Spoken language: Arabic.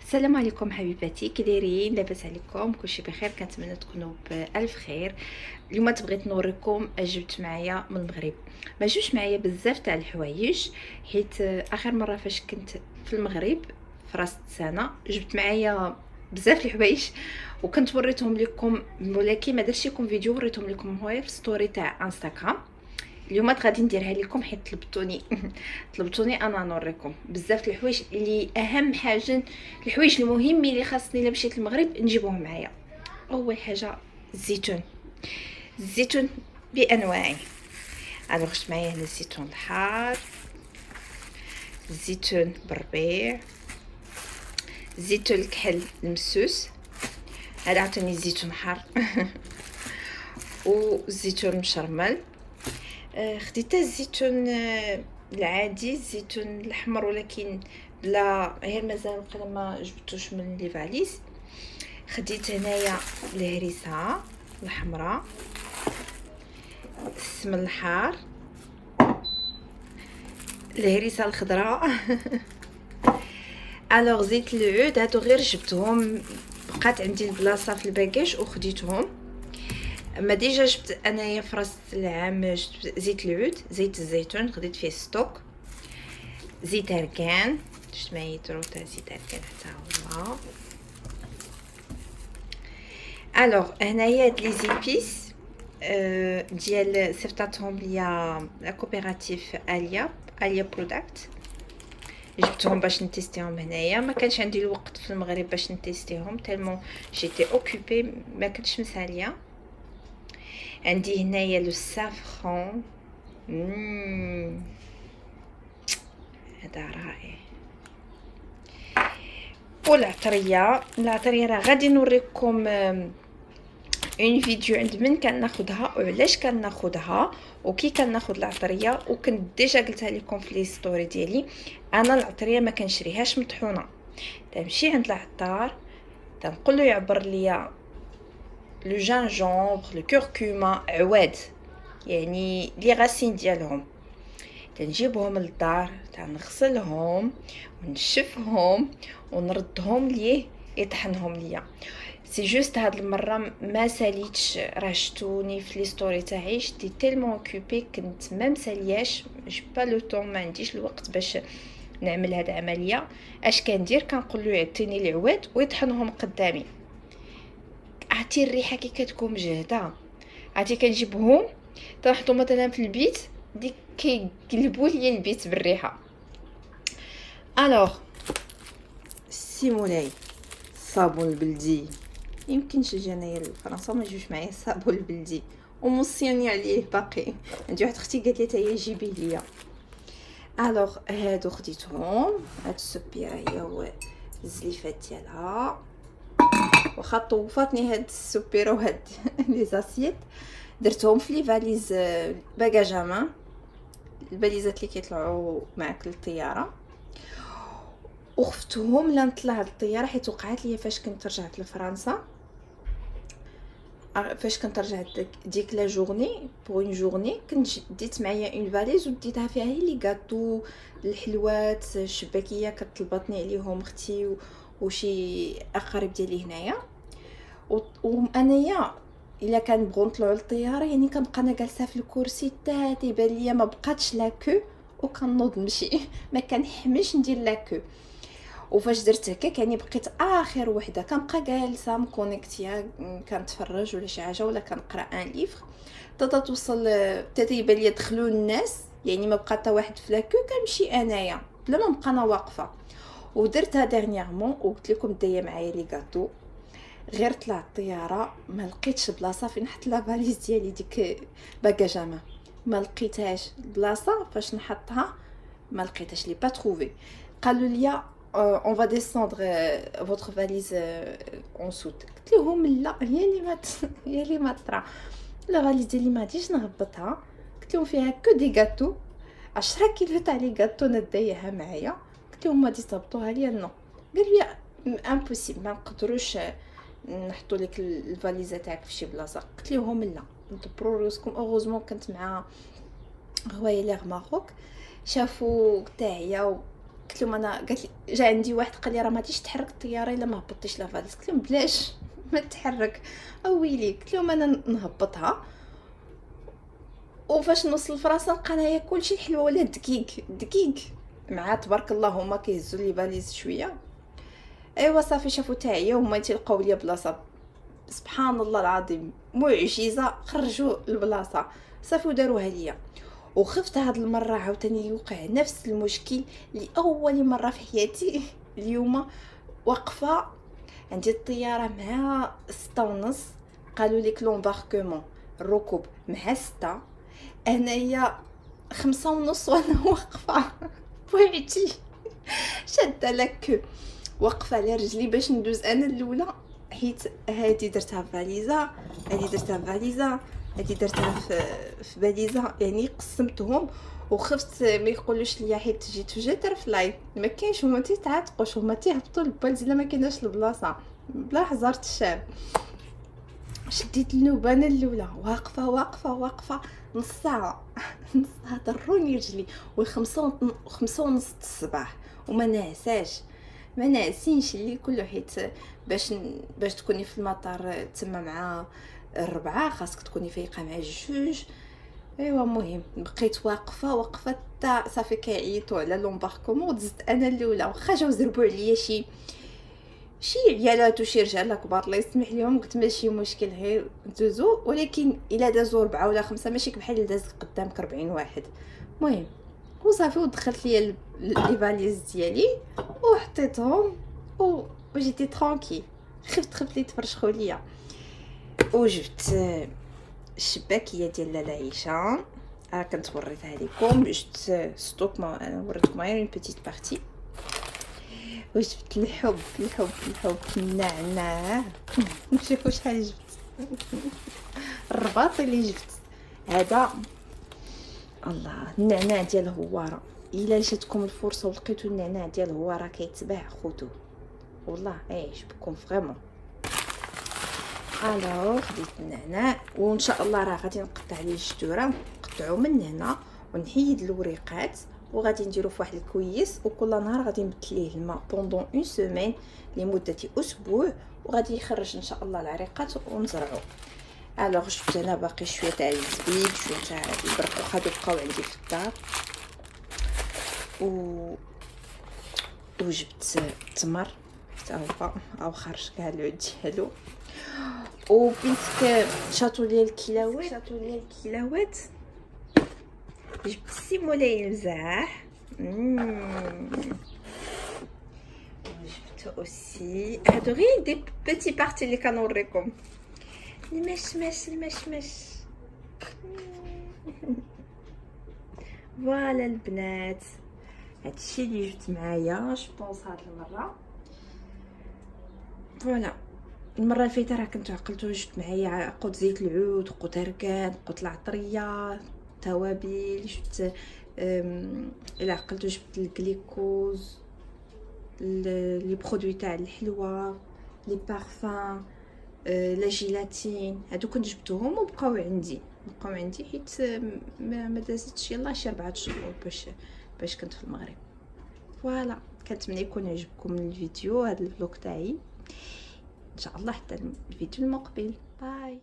السلام عليكم حبيباتي، كي دايرين؟ لاباس عليكم؟ كلشي بخير؟ كنتمنى تكونوا بالف خير. اليوم تبغيت نوريكم جبت معايا من المغرب. ما جبتش معايا بزاف تاع الحوايج حيت اخر مره فاش كنت في المغرب في راس السنه جبت معايا بزاف الحوايج وكنت وريتهم لكم، ولكن ما درتش لكم فيديو، وريتهم لكم هو في ستوري تاع انستغرام. اليوم غادي نديرها لكم حيت طلبتوني طلبتوني انا نوريكم بزاف الحوايج اللي اهم حاجه، الحوايج المهمين اللي خاصني الا مشيت المغرب نجيبهم معايا. اول حاجه الزيتون، الزيتون بانواعه. انا خدت معايا هنا الزيتون الحار، الزيتون بالربيع، زيتون الكحل المسوس، هذا عطيني الزيتون حار والزيتون المشرمل. خديت الزيتون العادي، الزيتون الاحمر، ولكن بلا غير مازال ما جبتوش من لي فاليز. خديت هنايا الهريسه الحمراء، السمن الحار، الهريسه الخضراء الوغ زيت العود هادو غير جبتهم، بقات عندي البلاصه في الباكاج وخديتهم. ما ديجا جبت انايا في راس العام جبت زيت العود، زيت الزيتون خديت فيه ستوك، زيت اركان شفت معايا ترو تاع زيت اركان حتى هو. الوغ هنايا هاد لي زيبيس ديال صيفطاتهم ليا لا كوبيراتيف اليا برودكت، جبتهم باش نتيستيهم هنايا. ما كانش عندي الوقت في المغرب باش نتيستيهم تالمون جيتي اوكوبي، ما كنتش مساليه. عندي هنايا لو سافرون، هذا رائع. والعطريه، العطريه راه غادي نوريكم اون فيديو عند من كناخذها وعلاش كناخذها وكي كناخذ العطريه، وكنت ديجا قلتها لكم في لي ستوري ديالي. انا العطريه ما كنشريهاش مطحونه، تمشي عند العطار تنقول له يعبر ليا لو جانجومبر لو كوركوما عواد، يعني لي غاسين ديالهم، تنجيبهم للدار تنغسلهم ونشفهم ونردهم ليه يطحنهم ليا. سي جوست هاد المره ما ساليتش، راه شفتوني في لي ستوري تاعي جيتي تيلمون اوكوبي كنت ما مسالياش، جو با لو طون، ما عنديش الوقت باش نعمل هاد العمليه. اش كندير كنقول له يعطيني العواد ويطحنهم قدامي. عرفتي الريحه كي كتكون مجهده، عرفتي كنجيبهم تنحطو مثلا في البيت ديك كيقلبوا لي البيت بالريحه. الوغ سيمولاي الصابون البلدي، يمكنش نجي انايا لفرنسا ما يجوش معايا الصابون البلدي وموصيني عليه باقي. عندي واحد اختي قالت لي تاهي جيبيه ليا. الوغ هادو خديتهم، هاد السبيره هي هو الزليفات ديالها، واخا طوفاتني هاد السبيره وهاد لي زاسيت درتهم في لي فاليز باجاجاما، الباليزات اللي كيطلعوا معك للطياره، وخفتهم لا نطلع للطياره حيت وقعت لي فاش كنت رجعت لفرنسا. فاش كنت رجعت ديك لا جورني بور اون جورني كنت ديت معايا اون فاليز وديتها فيها لي غاتو الحلوات الشباكيه كطلباتني عليهم اختي وشي اقارب ديالي هنايا. وانايا الا كنبغيو نطلعوا للطياره يعني كنبقى انا جالسه في الكرسي حتى تيبان ليا ما بقاتش لا كو وكنوض نمشي ما كنحملش ندير لا كو. وفاش درت هكاك يعني بقيت اخر وحده كنبقى جالسه مكونيكتيا كنتفرج ولا شي حاجه ولا كنقرا ان ليفر حتى توصل حتى تيبان ليا دخلوا الناس، يعني ما بقى حتى واحد في لاكو كنمشي انايا بلا ما نبقى انا واقفه. ودرتها ديرنييرمون وقلت لكم دايا معايا لي غاتو. غير طلعت الطياره ما لقيتش بلاصه فين نحط لا فاليز ديالي ديك باجاجاما، ما لقيتهاش البلاصه فاش نحطها، ما لقيتهاش لي با تروفي. قالوا لي on va descendre votre valise en dessous. قلت لهم لا هي اللي ما طرا لا فاليز ديالي ما غاديش نهبطها. قلت لهم فيها كو دي غاتو 10 كيلو تاع لي غاتو نديها معايا. قلت لهم غادي تهبطوها ليا نو، قال لي امبوسيبل ما نقدروش نحطوا لك الفاليزه تاعك في شي بلاصه. قلت لهم لا دبروا راسكم. اوغوزمون كنت مع هوايه لي ماروك شافوا تاعيا قلت لهم انا، قالت لي جا عندي واحد قال لي راه ما غاديش تحرك الطياره الا ما هبطتيش لافاليز. قلت لهم بلاش ما تحرك اويلي. قلت لهم انا نهبطها، وفاش نوصل لفرنسا نلقى انايا كلشي الحلوه ولا دقيق مع تبارك الله هما كيهزوا لي فاليز شويه. ايوا صافي شافوا تا هي هما تيلقاو ليا بلاصه، سبحان الله العظيم معجزه، خرجوا البلاصه صافي وداروها ليا. وخفت هاد المره عاوتاني يوقع نفس المشكل لاول مره في حياتي. اليوم واقفه عندي الطياره مع 6:30، قالوا لي لومباركمون الركوب مع 6، انايا 5:30 وانا واقفه بوحدي شاده لك واقفه على رجلي باش ندوز انا الاولى، حيت هادي درتها في فاليزه، هادي درتها في فاليزه، هادي درتها في فاليزه، يعني قسمتهم. وخفت ما يقولوش ليا حيت جيت في جيتر فلاي ما كاينش، هما تيتعاتقوش، هما تيهبطوا للبالز الا ما كايناش البلاصه بلا حزرت الشاب. شديت النوبه انا الاولى واقفه واقفه واقفه نص ساعه نص ساعه ضروني رجلي، و5 ونص الصباح وما نعساش، ما ناسينش اللي كله، حيت باش تكوني في المطار تما مع 4 خاصك تكوني فايقه مع 2. ايوا المهم بقيت واقفه حتى صافي كيعيطوا على لومباركومون، ودزت انا الاولى. واخا جاو زربوا عليا شي عيالات وشي رجال كبار الله يسمح لهم، قلت ماشي مشكل غير دوزو، ولكن الا دازو 4 ولا 5 ماشي بحال داز قدامك 40 واحد. المهم وصافي ودخلت ليا لي فاليز ديالي وحطيتهم وجيتي ترانكيل. خفت لي تفرشخوا ليا. وجبت الشباكيه ديال لاله عيشه، كنت وريتها لكم، جبت ستوك، ما انا وريتكم غير اون بيتيت بارتي. وجبت الحب النعناع شوفوا شحال جبت. الرباط اللي جبت هذا الله، النعناع ديال الهواره، الا جاتكم الفرصه ولقيتوا النعناع ديال الهواره كيتباع خذوه والله يعجبكم فريمون. الو خديت النعناع، وان شاء الله راه غادي نقطع ليه الجذوره، نقطعو من هنا ونحيد الوريقات، وغادي نديرو في واحد الكويس، وكل نهار غادي نبدل ليه الماء بوندون اون سيمين لمده اسبوع، وغادي يخرج ان شاء الله العريقات ونزرعو. الوغ جبت انا باقي شويه تاع الزبيب، شويه تاع البرقوق، هادو بقاو عندي في الدار، وجبت التمر حتى هو خرج كاع العود ديالو، وبيسك شاطو ليا الكيلاوات جبت السيمولاي مزاح. جبت اوسي هادو غير دي بيتي بارتي اللي كنوريكم، المشمش فوالا البنات، هادشي اللي جبت معايا جوبونس هاد المره. فوالا المره اللي فاتت راه كنت عقلت جبت معايا قوت زيت العود، قوت ركان، قوت العطريه، توابل، جبت الى عقلت جبت الجليكوز، لي برودوي تاع الحلوه، لي بارفان، لا جيلاتين، هادو كنت جبتهم وبقاو عندي حيت ما دازتش يلاه شي 4 شهور باش كنت في المغرب. فوالا كنتمنى يكون عجبكم الفيديو، هذا الفلوق تاعي ان شاء الله. حتى الفيديو المقبل، باي.